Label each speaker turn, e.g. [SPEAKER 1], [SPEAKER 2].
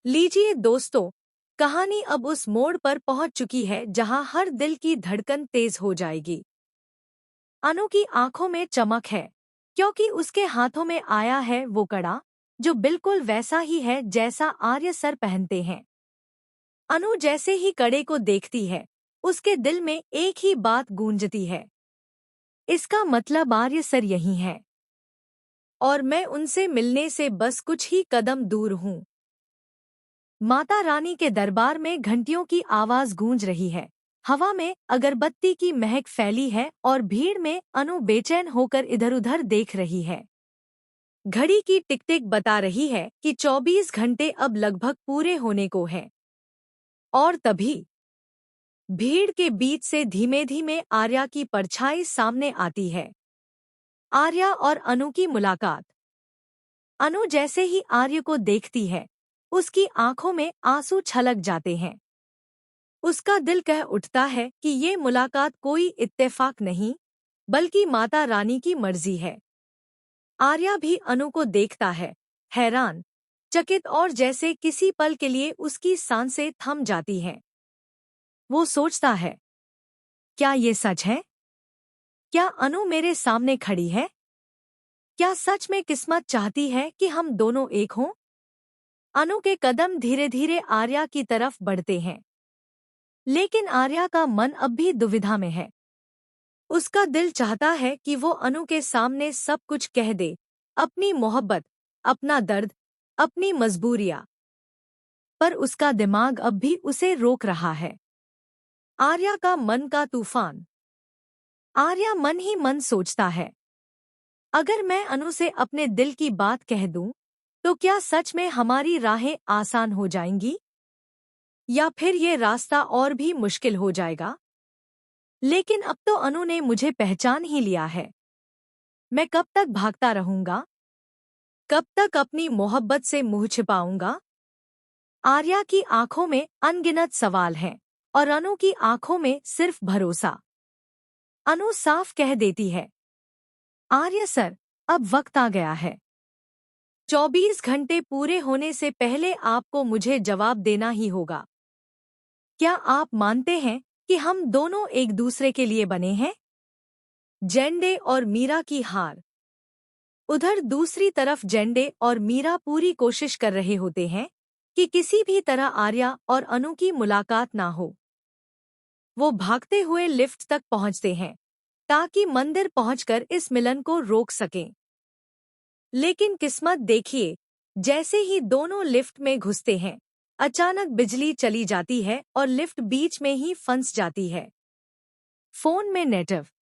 [SPEAKER 1] लीजिए दोस्तों, कहानी अब उस मोड़ पर पहुंच चुकी है जहां हर दिल की धड़कन तेज हो जाएगी। अनु की आंखों में चमक है, क्योंकि उसके हाथों में आया है वो कड़ा, जो बिल्कुल वैसा ही है जैसा आर्य सर पहनते हैं। अनु जैसे ही कड़े को देखती है, उसके दिल में एक ही बात गूंजती है। इसका मतलब आर्य सर यही है, और मैं उनसे मिलने से बस कुछ ही कदम दूर हूँ। माता रानी के दरबार में घंटियों की आवाज गूंज रही है। हवा में अगरबत्ती की महक फैली है और भीड़ में अनु बेचैन होकर इधर-उधर देख रही है। घड़ी की टिक-टिक बता रही है कि 24 घंटे अब लगभग पूरे होने को हैं। और तभी भीड़ के बीच से धीमे-धीमे आर्या की परछाई सामने आती है। आर्या और अनु की मुलाकात। अनु जैसे ही आर्य को देखती है, उसकी आंखों में आंसू छलक जाते हैं। उसका दिल कह उठता है कि ये मुलाकात कोई इत्तेफाक नहीं, बल्कि माता रानी की मर्जी है। आर्या भी अनु को देखता है, हैरान, चकित, और जैसे किसी पल के लिए उसकी सांसें थम जाती हैं। वो सोचता है, क्या ये सच है? क्या अनु मेरे सामने खड़ी है? क्या सच में किस्मत चाहती है कि हम दोनों एक हों? अनु के कदम धीरे-धीरे आर्या की तरफ बढ़ते हैं, लेकिन आर्या का मन अब भी दुविधा में है। उसका दिल चाहता है कि वो अनु के सामने सब कुछ कह दे, अपनी मोहब्बत, अपना दर्द, अपनी मजबूरियां। पर उसका दिमाग अब भी उसे रोक रहा है। आर्या का मन का तूफान। आर्या मन ही मन सोचता है, अगर मैं अनु से अपने दिल की बात कह दूं, तो क्या सच में हमारी राहें आसान हो जाएंगी? या फिर ये रास्ता और भी मुश्किल हो जाएगा? लेकिन अब तो अनु ने मुझे पहचान ही लिया है। मैं कब तक भागता रहूंगा? कब तक अपनी मोहब्बत से मुंह छिपाऊंगा? आर्या की आंखों में अनगिनत सवाल हैं, और अनु की आंखों में सिर्फ भरोसा। अनु साफ कह देती है, आर्य सर, अब वक्त आ गया है। 24 घंटे पूरे होने से पहले आपको मुझे जवाब देना ही होगा। क्या आप मानते हैं कि हम दोनों एक दूसरे के लिए बने हैं? जेंडे और मीरा की हार। उधर दूसरी तरफ जेंडे और मीरा पूरी कोशिश कर रहे होते हैं कि किसी भी तरह आर्या और अनु की मुलाकात ना हो। वो भागते हुए लिफ्ट तक पहुंचते हैं, ताकि मंदिर पहुंचकर इस मिलन को रोक सकें। लेकिन किस्मत देखिए, जैसे ही दोनों लिफ्ट में घुसते हैं, अचानक बिजली चली जाती है और लिफ्ट बीच में ही फंस जाती है। फोन में नेटवर्क